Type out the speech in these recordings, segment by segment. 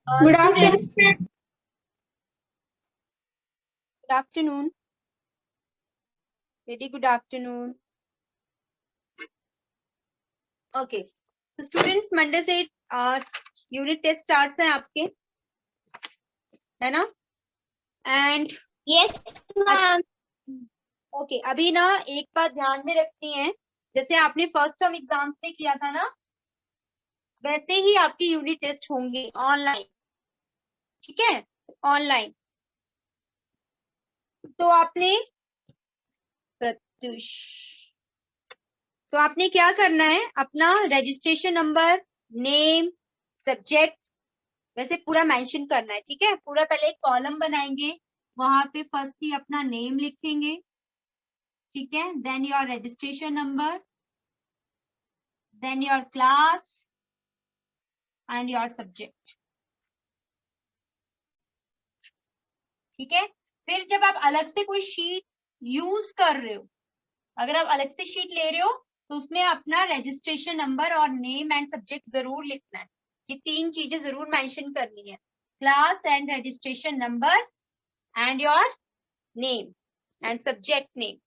Good Students, afternoon. good afternoon. Very good afternoon. Okay. So students, Monday से unit test start है आपके, है ना? And Yes, ma'am. ओके, अभी ना एक बात ध्यान में रखनी है, जैसे आपने फर्स्ट टर्म एग्जाम्स में किया था ना, वैसे ही आपके यूनिट टेस्ट होंगे ऑनलाइन, ठीक है? ऑनलाइन। तो आपने प्रत्युष, तो आपने क्या करना है, अपना रजिस्ट्रेशन नंबर, नेम, सब्जेक्ट वैसे पूरा मेंशन करना है, ठीक है? पूरा पहले एक कॉलम बनाएंगे, वहां पे फर्स्ट ही अपना नेम लिखेंगे, ठीक है? Then your registration number, then your class and your subject, ठीक है? फिर जब आप अलग से कोई शीट यूज कर रहे हो, अगर आप अलग से शीट ले रहे हो तो उसमें अपना रजिस्ट्रेशन नंबर और नेम एंड सब्जेक्ट जरूर लिखना है। ये तीन चीजें जरूर मेंशन करनी है, class and registration number and your name and subject name,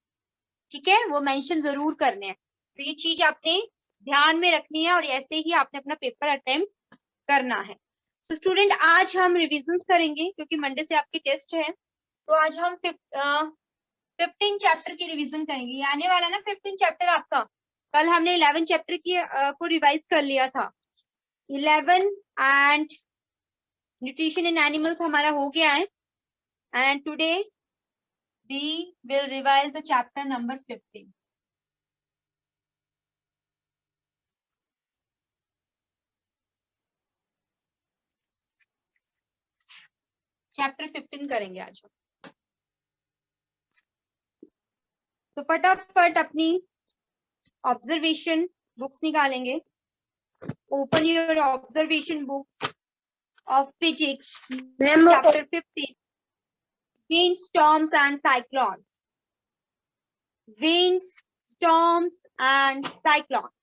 ठीक है? वो मेंशन जरूर करने हैं। तो ये चीज आपने ध्यान में रखनी है और ऐसे ही आपने अपना पेपर अटेम्प्ट करना है। सो स्टूडेंट, आज हम रिविजन करेंगे क्योंकि मंडे से आपके टेस्ट है। तो आज हम 15 चैप्टर की रिवीजन करेंगे। ये आने वाला ना 15 चैप्टर आपका, कल हमने 11 चैप्टर की को रिवाइज कर लिया था। 11 एंड न्यूट्रिशन इन एनिमल्स हमारा हो गया है, and today we will revise the chapter number 15। Chapter 15 करेंगे आज हम। तो फटाफट अपनी ऑब्जर्वेशन बुक्स निकालेंगे। Open your observation books of physics, chapter 15, winds, storms and cyclones. Winds, storms and cyclones.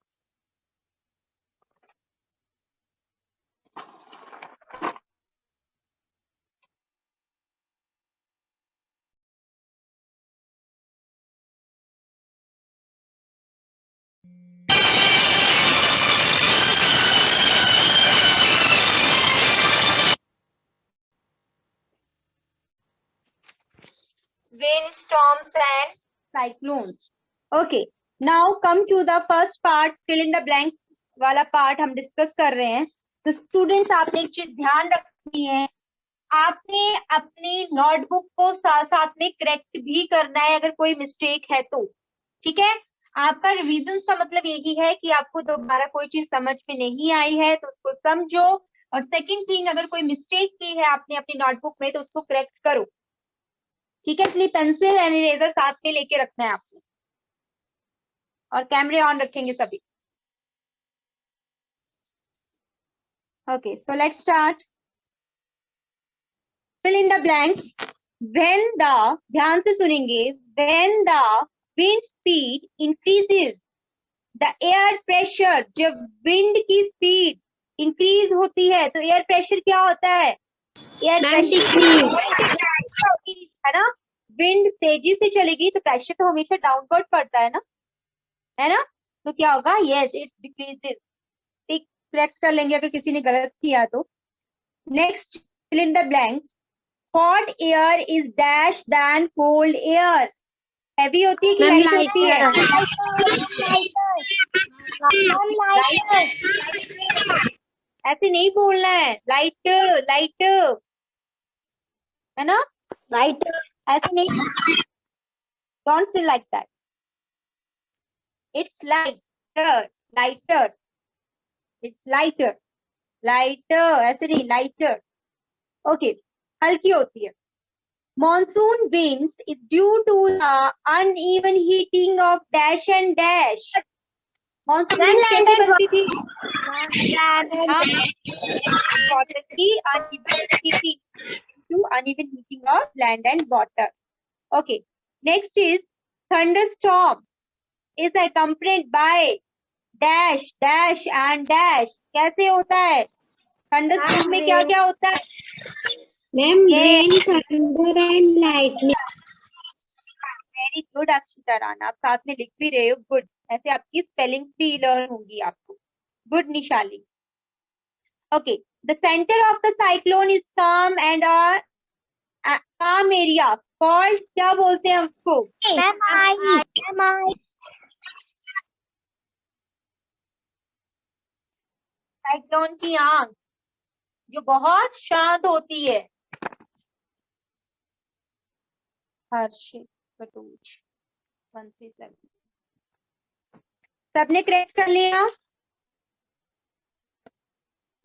Winds, storms and cyclones. Okay, now come to the first part, fill in the blank वाला part हम discuss कर रहे हैं। तो students, आपने एक चीज ध्यान रखनी है, आपने अपनी नोटबुक को साथ साथ में करेक्ट भी करना है अगर कोई मिस्टेक है तो, ठीक है? आपका रिवीजन का मतलब यही है कि आपको दोबारा कोई चीज समझ में नहीं आई है तो उसको समझो, और सेकंड थिंग, अगर कोई मिस्टेक की है आपने अपनी नोटबुक में तो उसको करेक्ट करो, ठीक है? इसलिए पेंसिल एंड इरेजर साथ में लेके रखना है आपको, और कैमरे ऑन रखेंगे सभी। Okay, so let's start. Fill in the blanks. When the, ध्यान से सुनेंगे, when the wind speed increases the air pressure, जब विंड की स्पीड इंक्रीज होती है तो एयर प्रेशर क्या होता है? एयर प्रेशर है ना? विंड तेजी से चलेगी तो प्रेशर तो हमेशा डाउनवर्ड पड़ता है ना? तो क्या होगा? Yes, it decreases. ठीक, करेक्ट कर लेंगे अगर किसी ने गलत किया तो। Next, fill in the blanks. Hot air is dash than cold air. Heavy होती है कि लाइट होती है? ऐसे नहीं बोलना है, लाइट लाइट, है ना? Right. ऐसे नहीं, don't say like that. It's lighter, lighter, it's lighter, lighter, ऐसे नहीं, लाइटर। ओके, हल्की होती है। Monsoon winds is due to the uneven heating of dash and dash. Monsoon winds कैसे बनती थी? Water की uneven heating, to uneven heating of land and water. Okay, next is thunderstorm is accompanied by dash dash and dash. कैसे होता है? Thunderstorm में क्या क्या होता है? मैम ये rain thunder and lightning. Very good Akshita Rana, आप साथ में लिख भी रहे हो, गुड। ऐसे आपकी स्पेलिंग्स भी लर्न होंगी आपको। Good Nishali. Okay, the centre of the cyclone is calm and calm area called, क्या बोलते हैं उसको? साइक्लोन की आंख जो बहुत शांत होती है। हर्षित कटोच 137। सबने करेक्ट कर लिया?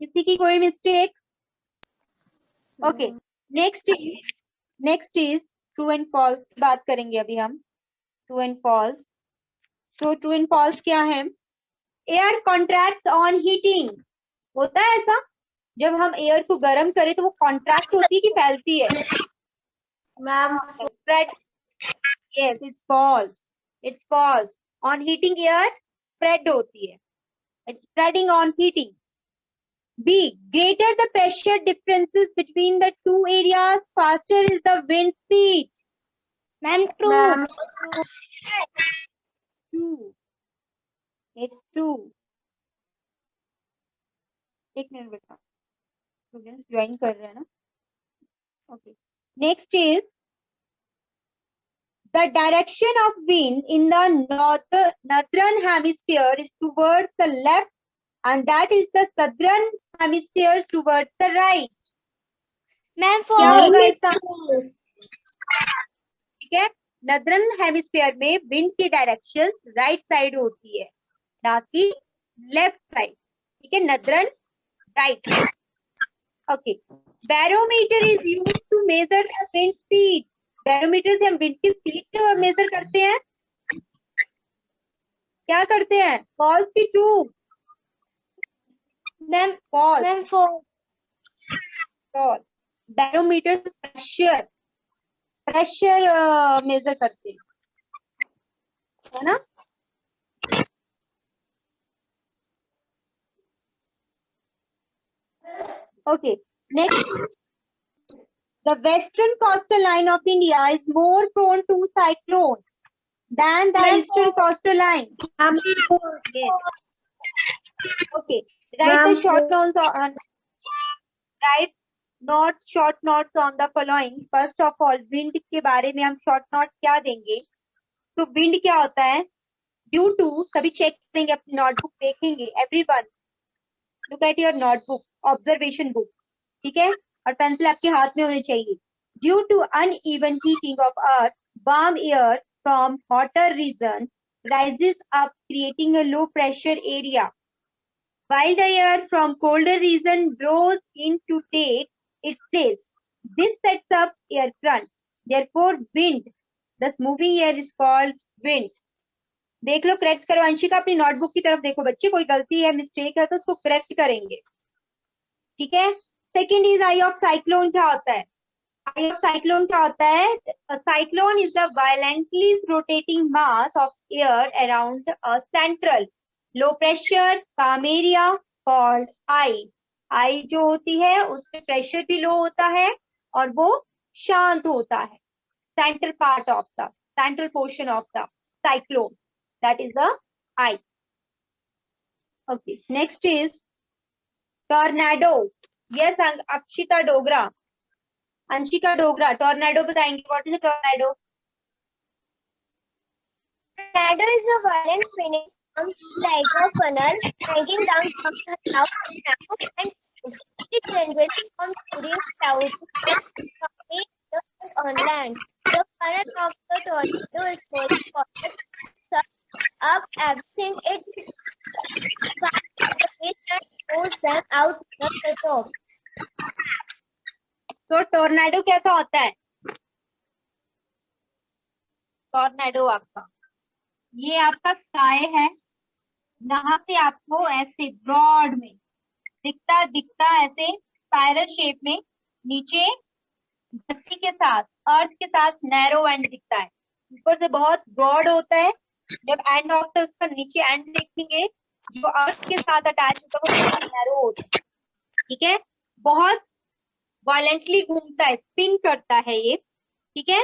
किसी की कोई mistake? Okay, next is true and false की बात करेंगे अभी हम। True and false. तो ट्रू एंड फॉल्स क्या है? Air contracts on heating. होता है ऐसा, जब हम एयर को गर्म करें तो वो कॉन्ट्रैक्ट होती है कि फैलती है? Ma'am spread. Yes, it's false. It's false. On heating air spread होती है। It's spreading on heating. B. Greater the pressure differences between the two areas, faster is the wind speed. Ma'am true. True. It's true. एक minute बेटा, students join कर रहे हैं ना। Okay, next is the direction of wind in the northern hemisphere is towards the left and that is the southern hemisphere towards the right. Ma'am क्या होगा false. इसका? ठीक है, नदरन हेमिस्फीयर में विंड की डायरेक्शन राइट साइड होती है, ना कि लेफ्ट साइड। ठीक है, northern right. Okay, barometer is used to measure the wind speed. Barometer से हम विंड की स्पीड मेजर करते हैं। क्या करते हैं? फॉल्स की true? Ma'am false. Ma'am false. False. Barometer pressure measure करते हैं, है ना? Okay, next, the western coastal line of India is more prone to cyclone than the eastern coastal line. Yes. Okay, write the short notes on write not short notes on the following. First of all, wind के बारे में हम short note क्या देंगे? तो wind क्या होता है? Due to, सभी चेक करेंगे अपनी नोटबुक, देखेंगे everyone look at your notebook, observation book, ठीक है, और पेंसिल आपके हाथ में होनी चाहिए। Due to uneven heating of earth, warm air from hotter region rises up, creating a low pressure area, while the air from colder region blows in to take its place. This sets up air current. Therefore, wind, thus moving air, is called wind. देख लो, correct करो। अंशिका अपनी notebook की तरफ देखो बच्चे, कोई गलती है, मिस्टेक है तो उसको करेक्ट करेंगे। ठीक है, second is I of cyclone. क्या होता है? आई ऑफ साइक्लोन क्या होता है? Cyclone is the violently rotating mass of air around a central low pressure काम एरिया कॉल्ड आई। आई जो होती है उसमें प्रेशर भी लो होता है और वो शांत होता है। Central part of the central portion of the cyclone, that is the I. Okay, next is tornado. Yes, Akshita Dogra, Anshika Dogra, tornado बताएंगे। What is a tornado? Tornado is a violent spinning storm like a funnel hanging down from the clouds and it generates from shooting clouds and on land. The current of the tornado is going forward, sucks up everything it and pulls them out of the top. तो tornado कैसा होता है? Tornado आपका ये आपका sky है, यहाँ से आपको ऐसे ब्रॉड में दिखता ऐसे स्पाइरल शेप में, नीचे धरती के साथ अर्थ के साथ नैरो एंड दिखता है, ऊपर से बहुत ब्रॉड होता है। जब एंड ऑफ द उसका नीचे एंड देखेंगे जो अर्थ के साथ अटैच होता है वो नैरो होता है। ठीक है, बहुत वायलेंटली घूमता है, स्पिन करता है ये, ठीक है।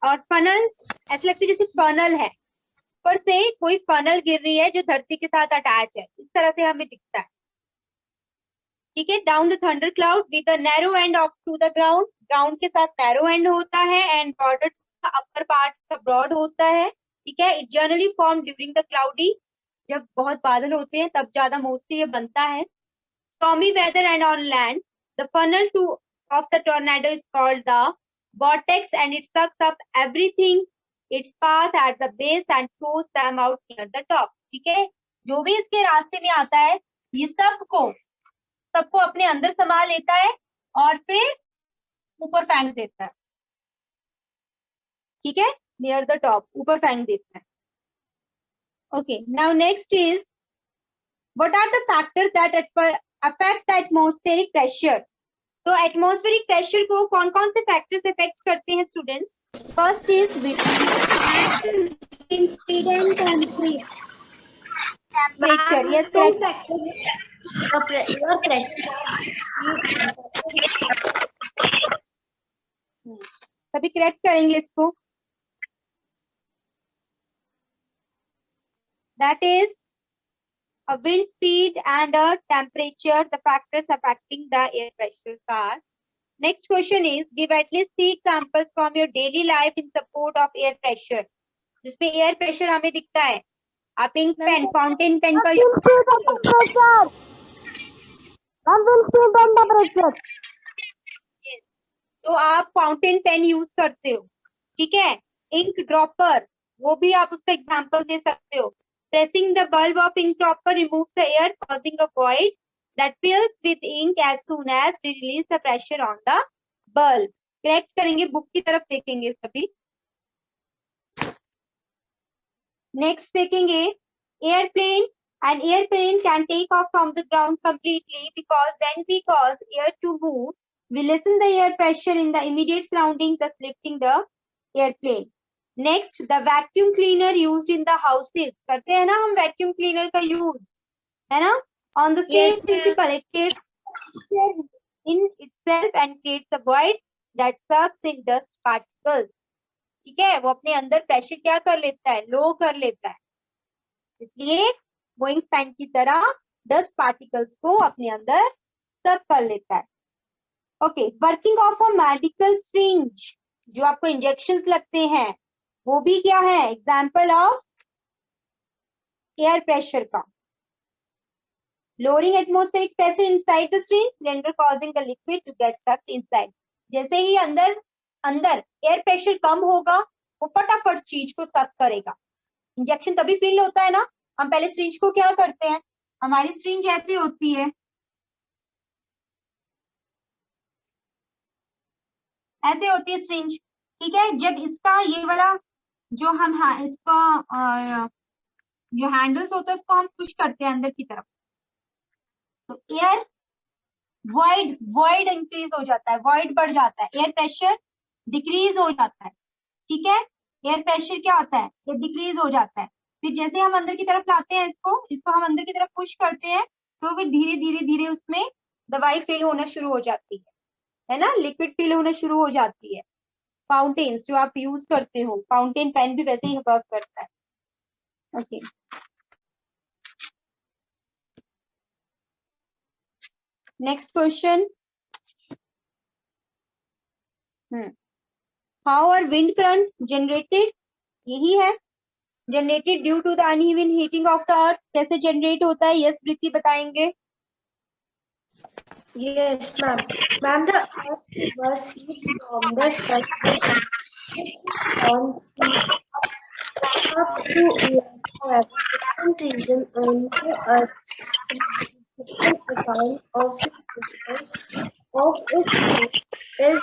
और फनल ऐसा लगता है जैसे फनल है, ऊपर से कोई फनल गिर रही है जो धरती के साथ अटैच है, इस तरह से हमें दिखता है, ठीक है। Down the thunder cloud with the narrow end of to the ground, ground के साथ नैरो एंड होता है and border to the upper part का ब्रॉड होता है, ठीक है। It generally form during the cloudy, जब बहुत बादल होते हैं तब ज्यादा मोस्टली ये बनता है। Stormy weather and on land, the funnel of the tornado is called the vortex and it sucks up everything its path at the base and throws them out near the top, ठीक है। जो भी इसके रास्ते में आता है ये सबको अपने अंदर समा लेता है और फिर ऊपर फेंक देता है, ठीक है, नियर द टॉप, ऊपर फेंक देता है। Okay, now next is what are the factors that affect the atmospheric pressure? तो एटमॉस्फेरिक प्रेशर को कौन कौन से फैक्टर्स इफेक्ट करते हैं students? First is wind speed and temperature. Yes, सभी करेक्ट करेंगे इसको। That is a wind speed and a temperature, the factors affecting the air pressure are. Next question is, give at least 3 examples from your daily life in support of air pressure. जिसमें air pressure हमें दिखता है। आप ink pen, fountain pen का तो आप fountain pen use करते हो, ठीक है। इंक ड्रॉपर, वो भी आप उसका एग्जांपल दे सकते हो। Pressing the bulb of ink dropper removes the air, causing a void that fills with ink as soon as we release the pressure on the bulb. Correct करेंगे, बुक की तरफ देखेंगे सभी। नेक्स्ट देखेंगे airplane. An airplane can take off from the ground completely because when we cause air to move, we lessen the air pressure in the immediate surrounding, thus lifting the airplane. Next, the vacuum cleaner used in the houses, करते हैं ना हम vacuum cleaner का use, है ना। On the same principle, it creates in itself and creates a void that sucks in dust particles, ठीक है। वो अपने अंदर प्रेशर क्या कर लेता है, लो कर लेता है, इसलिए वो इंक पेन की तरह डस्ट पार्टिकल्स को अपने अंदर सक कर लेता है। Okay, working of a medical syringe, जो आपको इंजेक्शंस लगते हैं, वो भी क्या है, एग्जाम्पल ऑफ एयर प्रेशर का। Lowering atmospheric pressure inside the cylinder causing the liquid to get sucked inside, जैसे ही अंदर एयर प्रेशर कम होगा वो फटाफट चीज को सक करेगा। इंजेक्शन तभी फिल होता है ना, हम पहले सिरिंज को क्या करते हैं, हमारी सिरिंज ऐसी होती है, ऐसे होती है सिरिंज, ठीक है। जब इसका ये वाला जो हम इसको जो हैंडल्स होता है उसको हम पुश करते हैं अंदर की तरफ, तो एयर वॉइड इंक्रीज हो जाता है, वॉइड बढ़ जाता है, एयर प्रेशर डिक्रीज हो जाता है, ठीक है। एयर प्रेशर क्या होता है, ये डिक्रीज हो जाता है। फिर जैसे हम अंदर की तरफ लाते हैं इसको हम अंदर की तरफ पुश करते हैं, तो फिर धीरे धीरे धीरे उसमें दवाई फिल होना शुरू हो जाती है ना, लिक्विड फिल होना शुरू हो जाती है। फाउंटेन्स जो आप यूज करते हो, फाउंटेन पेन भी वैसे ही वर्क करता है। Okay, next question, how are wind current generated, यही है, generated due to the uneven heating of the earth. कैसे जनरेट होता है, यस प्रीति बताएंगे। Yes, ma'am. Ma'am, the earth was heat from the sun on up to have different reason on the earth different account of its heat is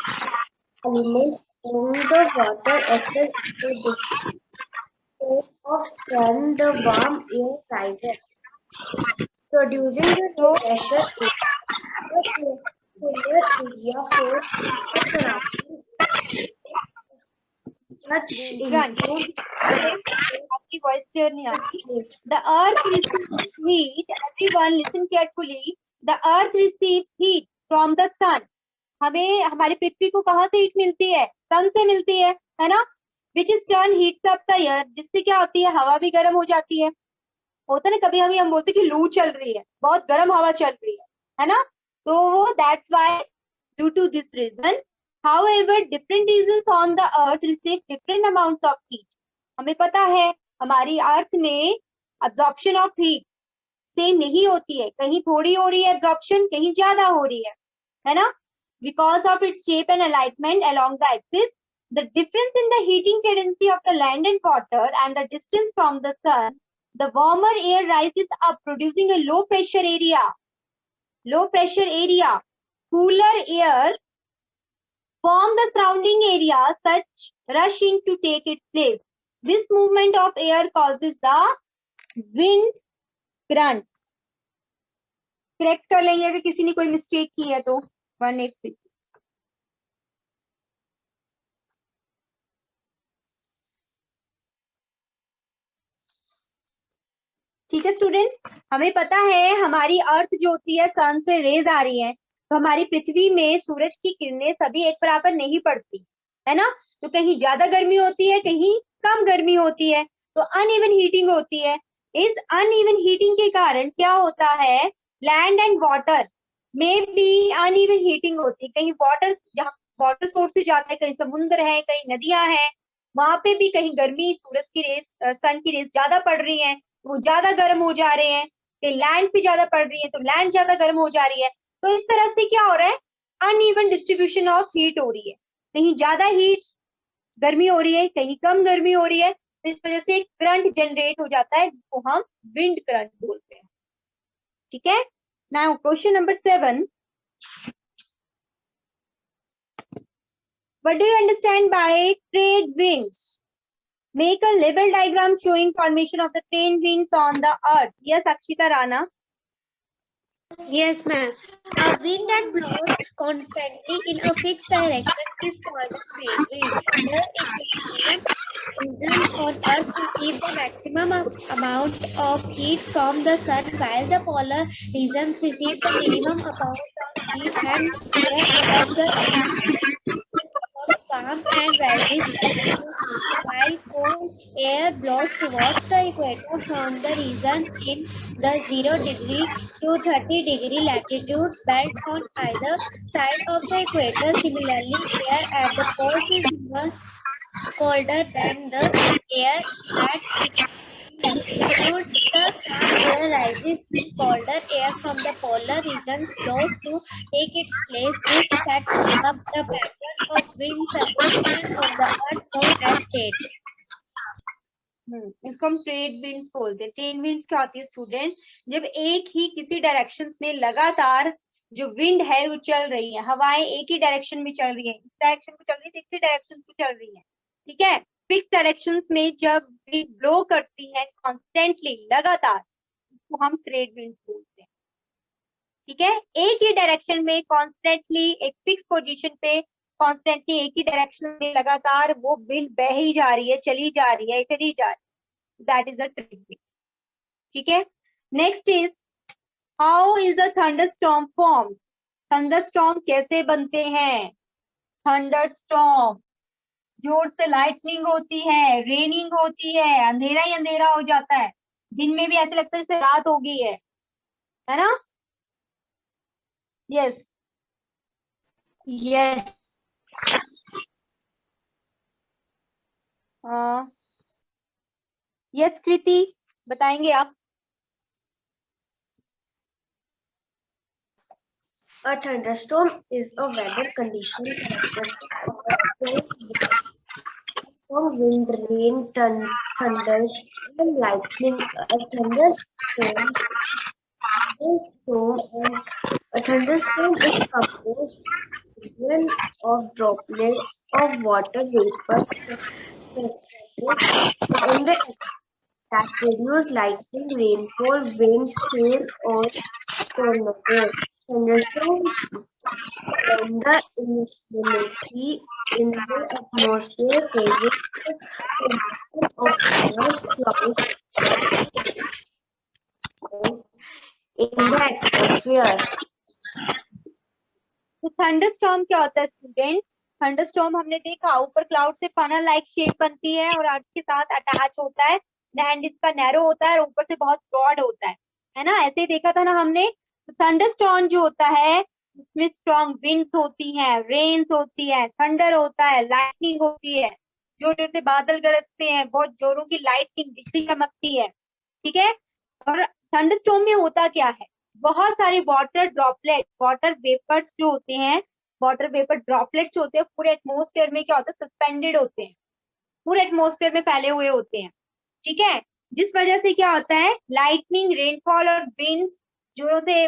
elements in the water access to different state of sun, the warm air rises, producing the pressure in the polar area for the surrounding such include आपकी voice clear नहीं आ रही। The earth receives heat, everyone listen carefully. The earth receives heat from the sun, हमें हमारी पृथ्वी को कहाँ से heat मिलती है? सन से मिलती है ना? Which is turn heats up the air, जिससे क्या होती है? हवा भी गर्म हो जाती है। होता है ना, कभी कभी हम बोलते हैं कि लू चल रही है, बहुत गर्म हवा चल रही है ना? तो that's why due to this reason, however different regions on the earth receive different amounts of heat. हमें पता है हमारी अर्थ में absorption of heat सेम नहीं होती है, कहीं थोड़ी हो रही है absorption, कहीं ज्यादा हो रही है ना? Because of its shape and alignment along the axis, the difference in the heating tendency of the land and water and the distance from the sun, the warmer air rises up producing a low pressure area. Low pressure area, cooler air form the surrounding area, such rush in to take its place. This movement of air causes the wind current. Correct कर लेंगे अगर किसी ने कोई mistake की है तो 1836। ठीक है स्टूडेंट्स, हमें पता है हमारी अर्थ जो होती है सन से रेज आ रही है, तो हमारी पृथ्वी में सूरज की किरणें सभी एक बराबर नहीं पड़ती है ना? तो कहीं ज्यादा गर्मी होती है, कहीं कम गर्मी होती है, तो अनइवन हीटिंग होती है। इस अनइवन हीटिंग के कारण क्या होता है? लैंड एंड वाटर में भी अनइवन हीटिंग होती है। कहीं वाटर, जहाँ वाटर सोर्स से जाता है, कहीं समुद्र है, कहीं नदियां हैं, वहां पे भी कहीं गर्मी सूरज की रेस, सन की रेस ज्यादा पड़ रही है, वो ज्यादा गर्म हो जा रहे हैं। कि लैंड पे ज्यादा पड़ रही है तो लैंड ज्यादा गर्म हो जा रही है। तो इस तरह से क्या हो रहा है? अनइवन डिस्ट्रीब्यूशन ऑफ हीट हो रही है, कहीं ज्यादा हीट गर्मी हो रही है, कहीं कम गर्मी हो रही है। तो इस वजह से एक करंट जनरेट हो जाता है, जिसको हम विंड करंट बोलते हैं। ठीक है, now question number 7, what do you understand by trade winds? Make a label diagram showing formation of the trade winds on the earth. Yes, Akshita Rana. Yes, ma'am. A wind that blows constantly in a fixed direction is called a trade wind. The equatorial regions on Earth receive the maximum amount of heat from the sun, while the polar regions receive the minimum amount of heat and air above the warm and rises while cold air blows towards the equator from the regions in the 0° to 30° latitudes belt on either side of the equator. Similarly, air at the poles is much colder than the air at its latitude. The calm air rises when colder air from the polar regions flows to take its place. This sets up the pattern of wind circulation on the earth known as trade. इसको हम trade winds बोलते हैं। Trade winds क्या होती है student? जब एक ही किसी डायरेक्शन में लगातार जो विंड है वो चल रही है, हवाएं एक ही डायरेक्शन में चल रही है, इस डायरेक्शन में चल रही है, इसी डायरेक्शन में चल रही है। ठीक है, फिक्स डायरेक्शन में जब विंड ब्लो करती है कॉन्स्टेंटली, लगातार, उसको हम ट्रेड विंड्स बोलते हैं। ठीक है, एक ही डायरेक्शन में कॉन्स्टेंटली, एक फिक्स पोजीशन पे कॉन्स्टेंटली एक ही डायरेक्शन में लगातार वो विंड बह ही जा रही है, चली जा रही है, चली जा रही है, that is a trade wind. ठीक है, next is how is a thunderstorm form? Thunderstorm कैसे बनते हैं? थंडरस्टॉर्म, जोर से लाइटनिंग होती है, रेनिंग होती है, अंधेरा ही अंधेरा हो जाता है, दिन में भी ऐसे लगता है जैसे रात हो गई है ना? Yes Yes. यस कृति, बताएंगे आप? A thunderstorm is a weather condition from wind, rain, thunder, and lightning. A thunderstorm is composed of droplets of water vapor suspended in the that produce lightning, rainfall, wind, hail, or tornadoes. Thunderstorms when the instability in the atmosphere causes the formation of large clouds in the atmosphere. तो thunderstorm क्या होता है student? Thunderstorm हमने देखा ऊपर cloud से funnel like shape बनती है और अर्थ के साथ अटैच होता है। एंड इसका नैरो होता है और ऊपर से बहुत ब्रॉड होता है ना? ऐसे ही देखा था ना हमने। तो थंडरस्टॉर्म जो होता है उसमें स्ट्रॉन्ग विंड्स होती हैं, रेन्स होती है, थंडर होता है, लाइटनिंग होती है, जोर से बादल गरजते हैं, बहुत जोरों की लाइटनिंग बिजली चमकती है। ठीक है। और थंडरस्टॉर्म में होता क्या है? बहुत सारे वाटर ड्रॉपलेट, वाटर वेपर्स जो होते हैं, वाटर वेपर ड्रॉपलेट्स होते हैं, पूरे एटमोस्फेयर में क्या होता है? सस्पेंडेड होते हैं, पूरे एटमोस्फेयर में फैले हुए होते हैं। ठीक है। जिस वजह से क्या होता है? लाइटनिंग, रेनफॉल और विंड्स, जोरों से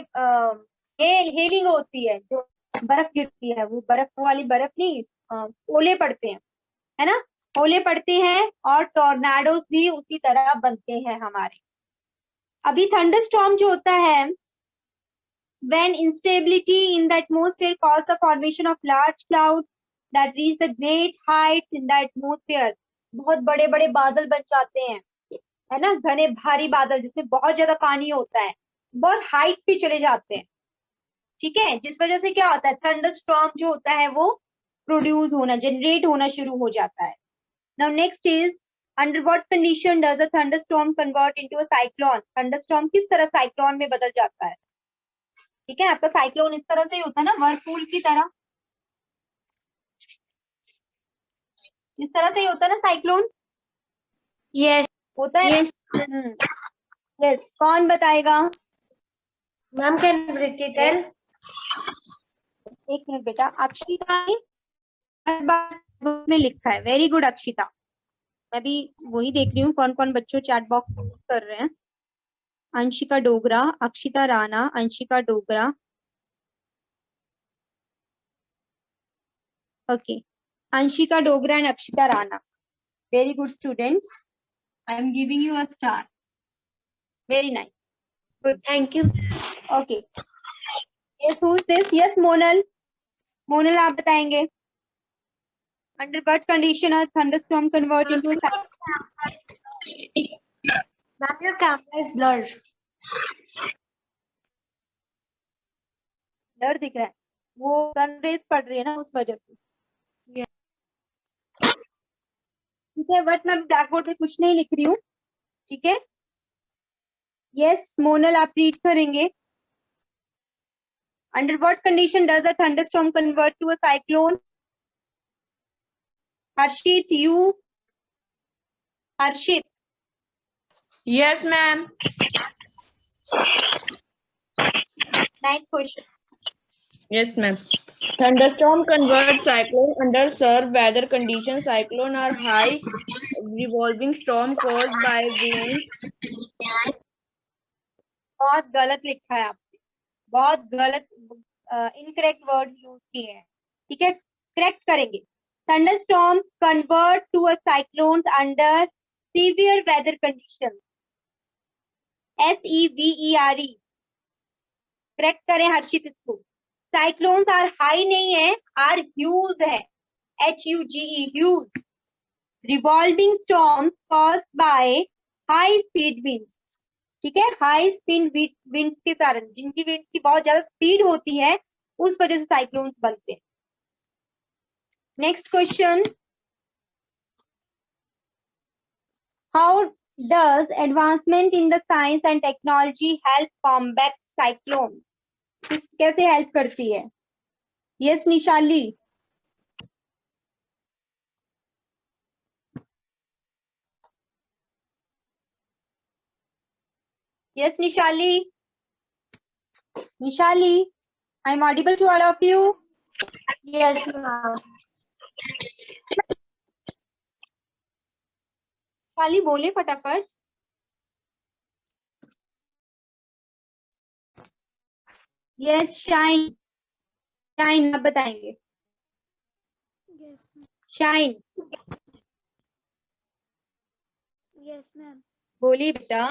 हेलिंग होती है, जो बर्फ गिरती है, वो बर्फ वाली बर्फ नहीं, ओले पड़ते हैं, है ना? ओले पड़ते हैं और टॉर्नाडोज भी उसी तरह बनते हैं हमारे। अभी थंडरस्टॉर्म जो होता है, when instability in the atmosphere cause the formation of large clouds that reach the great heights in the atmosphere, बहुत बड़े बड़े बादल बन जाते हैं, है ना? घने भारी बादल जिसमें बहुत ज्यादा पानी होता है, बहुत हाइट पे चले जाते हैं। ठीक है। जिस वजह से क्या होता है? थंडरस्टॉर्म जो होता है वो प्रोड्यूस होना, जनरेट होना शुरू हो जाता है। Now next is, under what condition does a thunderstorm convert into a cyclone? Thunderstorm किस तरह साइक्लोन में बदल जाता है? ठीक है। आपका साइक्लोन इस तरह से ही होता है ना, वर्लपूल की तरह, इस तरह से ही होता है ना साइक्लोन? Yes. होता है। Yes. यस। कौन बताएगा? Ma'am, can you repeat it? एक मिनट बेटा, अक्षिता ने में लिखा है। Very good Akshita. मैं भी वही देख रही हूँ कौन कौन बच्चों चैट बॉक्स कर रहे हैं। Anshika Dogra, Akshita Rana, Anshika Dogra. Okay, Anshika Dogra and Akshita Rana. Very good students, I am giving you a star. Very nice, Good. Thank you. Okay. Yes, who is this? Yes Monal, Monal आप बताएंगे। Under what condition a thunderstorm convert into Ma'am, your camera is blurred. डर दिख रहा है, वो sun rays पड़ रही है ना उस वजह से। ठीक है, बट मैं ब्लैक बोर्ड पे कुछ नहीं लिख रही हूँ। ठीक है। यस मोनल, आप रीड करेंगे। Under what condition does a thunderstorm convert to a cyclone? Harshit, you? Harshit? Yes, ma'am. Nice question. Yes, ma'am. Thunderstorm converts cyclone under severe weather conditions. Cyclone are high revolving storm caused by wind. बहुत गलत लिखा है आपने, बहुत गलत, incorrect word use किए हैं। ठीक है, करेक्ट करेंगे। Thunderstorm convert to a cyclone under severe weather condition, SEVERE। Correct करें हर्षित इसको। साइक्लोन्स आर हाई नहीं है, आर ह्यूज है, HUGE, huge. Revolving storm caused by high speed winds. ठीक है, हाई स्पीड विंड्स के कारण, जिनकी विंड की बहुत ज्यादा स्पीड होती है, उस वजह से साइक्लोन्स बनते हैं। Next question, how does advancement in the science and technology help combat cyclone? कैसे हेल्प करती है? Yes Nishali? Yes Nishali? Nishali, I am audible to all of you? Yes, ma'am. Nishali बोले फटाफट। यस शाइन, शाइन आप बताएंगे। Yes, ma'am. Shine Yes, ma'am. बोलिए बेटा।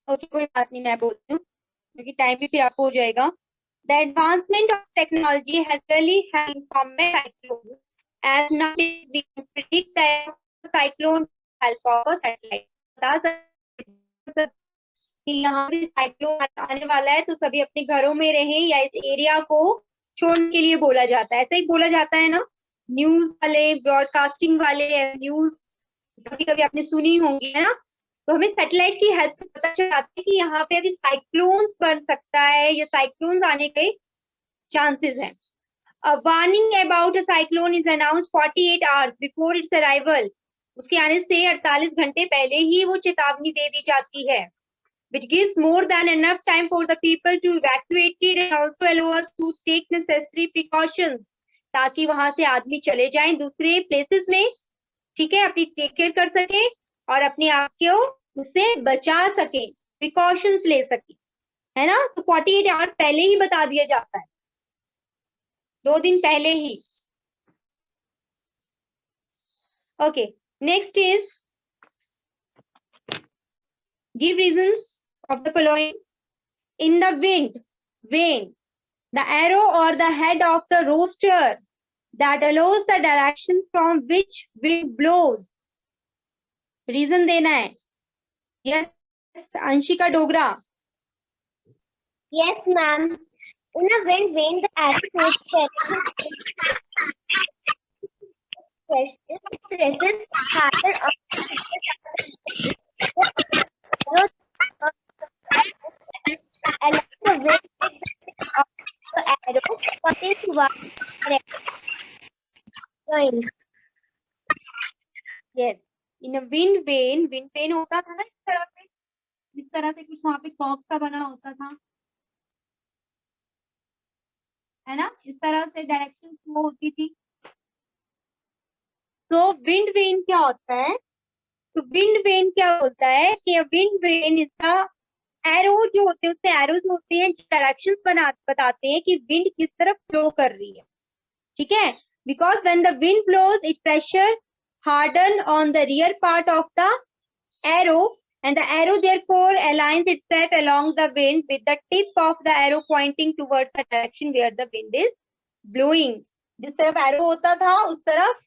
Okay, कोई बात नहीं, मैं बोलती हूँ क्योंकि टाइम भी फिर आपको हो जाएगा। The advancement of technology has really helped combat cyclones, as now we can predict that cyclone help of a satellite. बता सकते कि यहाँ भी साइक्लोन आने वाला है, तो सभी अपने घरों में रहें या इस एरिया को छोड़ने के लिए बोला जाता है, ऐसा ही बोला जाता है ना। न्यूज वाले, ब्रॉडकास्टिंग वाले न्यूज कभी कभी आपने सुनी होंगी, है ना। तो हमें सैटेलाइट की हेल्प से पता चल जाता है कि यहाँ पे अभी साइक्लोन बन सकता है या साइक्लोन आने के चांसेस हैं। A warning about a cyclone is announced 48 hours before its arrival. उसके आने से 48 घंटे पहले ही वो चेतावनी दे दी जाती है, which gives more than enough time for the people to evacuate it and also allow us to take necessary precautions, ताकि वहां से आदमी चले जाएं दूसरे प्लेसेस में, ठीक है, अपनी टेक केयर कर सके और अपने आप को उससे बचा सके, प्रिकॉशंस ले सके, है ना। तो 48 आवर्स पहले ही बता दिया जाता है, 2 दिन पहले ही। Okay, next is give reasons of the following. In the wind, vane, the arrow और the head of the rooster that allows the direction from which wind blows. Reason देना है। Yes, Anshika Dogra. Yes, ma'am. In a wind vane, the arrow presses harder on and the wind of the arrow pointing towards the yes, in a wind vane, wind vane होता था ना इस तरह से कुछ वहां पे कॉक सा बना होता था, है ना, इस तरह से डायरेक्शन फ्लो होती थी। तो विंड वेन क्या होता है? तो विंड वेन क्या होता है कि विंड वेन इसका एरो जो होते हैं, उससे एरोज होते हैं, डायरेक्शंस बताते हैं कि विंड किस तरफ फ्लो कर रही है, ठीक है। Because when the wind blows it pressure harden on the rear part of the arrow and the arrow therefore aligns itself along the wind with the tip of the arrow pointing towards the direction where the wind is blowing. जिस तरफ arrow होता था उस तरफ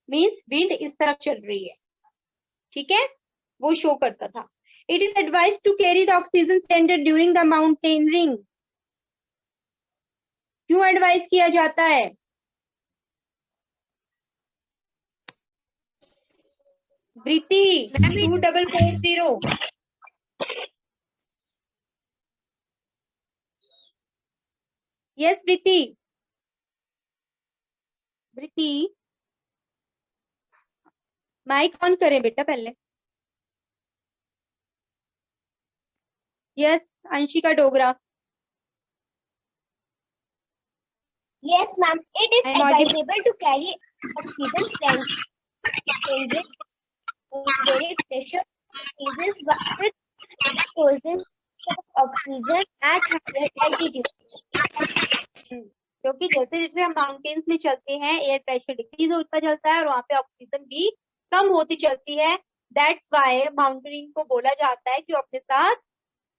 means wind इस तरफ चल रही है, ठीक है, वो शो करता था। It is advised to carry the oxygen cylinder during the mountaineering. क्यों एडवाइस किया जाता है? Preeti 2440। Yes Preeti, Preeti mic on करें बेटा पहले। Yes, Anshika Dogra. Yes, ma'am. It is I am audible. advisable to carry oxygen cylinder in very pressure cases with exposing oxygen at higher altitude. क्योंकि जैसे जैसे हम माउंटेन्स में चलते हैं एयर प्रेशर डिक्रीज होता चलता है और वहां पे ऑक्सीजन भी कम होती चलती है। दैट्स व्हाई माउंटेनिंग को बोला जाता है कि अपने साथ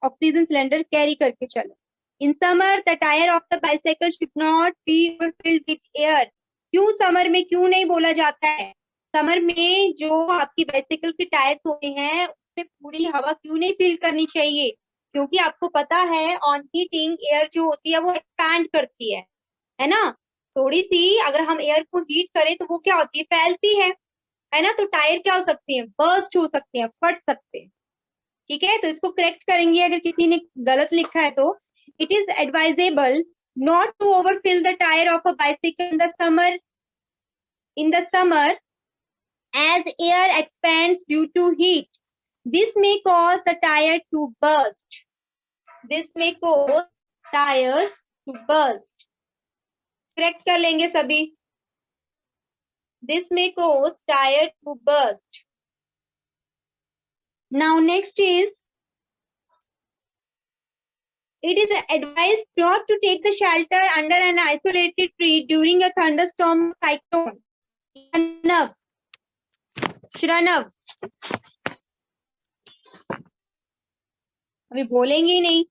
ऑक्सीजन सिलेंडर कैरी करके चलो। In summer the tyre of the bicycle should not be filled with air. क्यों समर में क्यों नहीं बोला जाता है? समर में जो आपकी बाइसाइकिल के टायर्स होते हैं उसमें पूरी हवा क्यों नहीं फिल करनी चाहिए? क्योंकि आपको पता है ऑन हीटिंग एयर जो होती है वो एक्सपैंड करती है ना। थोड़ी सी अगर हम एयर को हीट करें तो वो क्या होती है, फैलती है ना। तो टायर क्या हो सकते हैं, बर्स्ट हो सकते हैं, फट सकते हैं, ठीक है। तो इसको करेक्ट करेंगे अगर किसी ने गलत लिखा है तो। It is advisable not to overfill the tyre of a bicycle in the summer as air expands due to heat. This may cause the tire to burst. This may cause tire to burst. Correct कर लेंगे सभी। This may cause tire to burst. Now next is, it is advised not to take the shelter under an isolated tree during a thunderstorm or cyclone. Enough. श्रनव अभी बोलेंगे ही नहीं,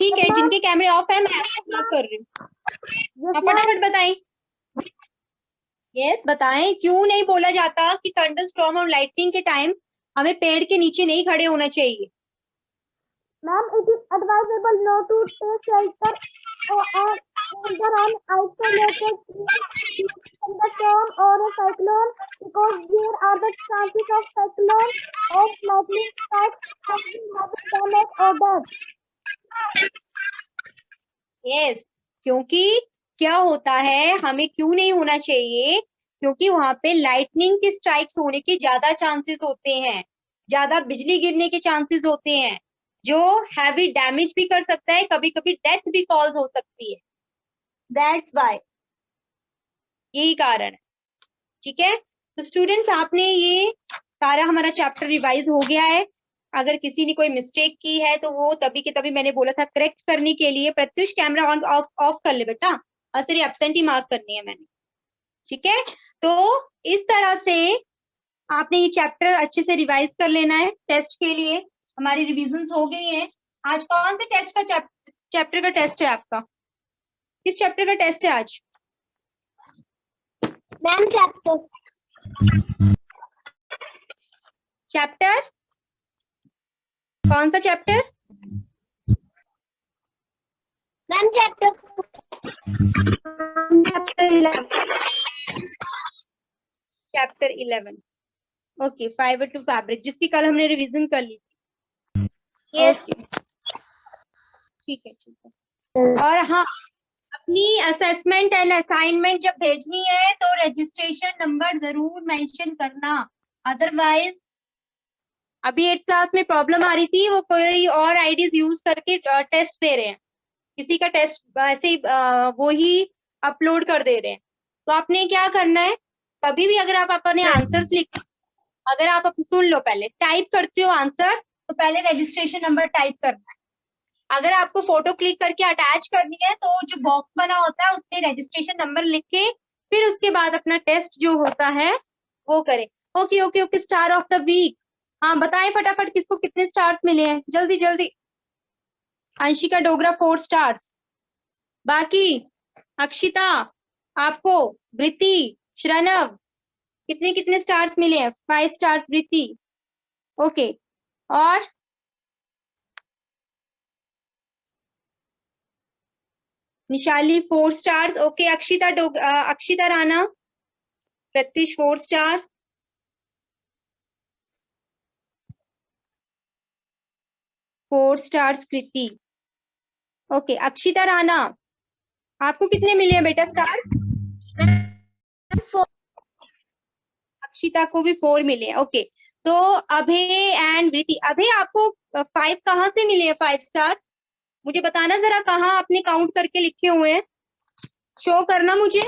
ठीक है। जिनके कैमरे ऑफ है मैं कर रही हूँ, फटाफट बताएं। यस बताएं क्यों नहीं बोला जाता कि थंडर स्टॉर्म और लाइटनिंग के टाइम हमें पेड़ के नीचे नहीं खड़े होना चाहिए? Ma'am, it is advisable not to take shelter or either an isolated tree from the storm or a cyclone because there are the chances of cyclone of lightning strikes causing heavy damage or death. Yes क्योंकि क्या होता है, हमें क्यों नहीं होना चाहिए? क्योंकि वहां पे लाइटनिंग के स्ट्राइक्स होने के ज्यादा चांसेस होते हैं, ज्यादा बिजली गिरने के चांसेस होते हैं, जो हैवी डैमेज भी कर सकता है, कभी कभी डेथ भी कॉज हो सकती है। दैट्स वाई, यही कारण है। ठीक है, तो स्टूडेंट्स आपने ये सारा हमारा चैप्टर रिवाइज हो गया है। अगर किसी ने कोई मिस्टेक की है तो वो तभी के तभी मैंने बोला था करेक्ट करने के लिए। प्रत्युष कैमरा ऑन ऑफ कर ले बेटा, और तेरी एब्सेंट ही मार्क करनी है मैंने। ठीक है, तो इस तरह से आपने ये चैप्टर अच्छे से रिवाइज कर लेना है। टेस्ट के लिए हमारी रिविजन्स हो गई हैं। आज कौन से टेस्ट का चैप्टर का टेस्ट है आपका? किस चैप्टर का टेस्ट है आज? मैम चैप्टर कौन सा chapter? Ma'am chapter chapter 11। Okay, fibre to fabric, जिसकी कल हमने रिवीजन कर ली थी। यस, ठीक है ठीक है। और हाँ, अपनी असेसमेंट एंड असाइनमेंट जब भेजनी है तो रजिस्ट्रेशन नंबर जरूर मेंशन करना, अदरवाइज अभी 8th क्लास में प्रॉब्लम आ रही थी, वो कोई और आईडीज यूज करके टेस्ट दे रहे हैं, किसी का टेस्ट ऐसे ही वो ही अपलोड कर दे रहे हैं। तो आपने क्या करना है, कभी भी अगर आप अपने आंसर्स लिख, अगर आप सुन लो, पहले टाइप करते हो आंसर तो पहले रजिस्ट्रेशन नंबर टाइप करना है। अगर आपको फोटो क्लिक करके अटैच करनी है तो जो बॉक्स बना होता है उसमें रजिस्ट्रेशन नंबर लिख के फिर उसके बाद अपना टेस्ट जो होता है वो करें। Okay okay okay, star of the week, हाँ बताएं फटाफट किसको कितने स्टार्स मिले हैं, जल्दी जल्दी। अंशिका डोगरा 4 स्टार्स, बाकी अक्षिता आपको, वृत्ति, श्रणव कितने कितने स्टार्स मिले हैं? 5 स्टार्स वृत्ति। ओके, और Nishali 4 stars. Okay, Akshita Rana, Pratyush 4 star, Kriti. Okay, Akshita Rana आपको कितने मिले हैं बेटा स्टार्स? अक्षिता को भी 4 मिले हैं। ओके, तो अभय एंड वृत्ति, अभय आपको 5 कहाँ से मिले हैं? 5 स्टार मुझे बताना जरा, कहाँ आपने काउंट करके लिखे हुए हैं, शो करना मुझे।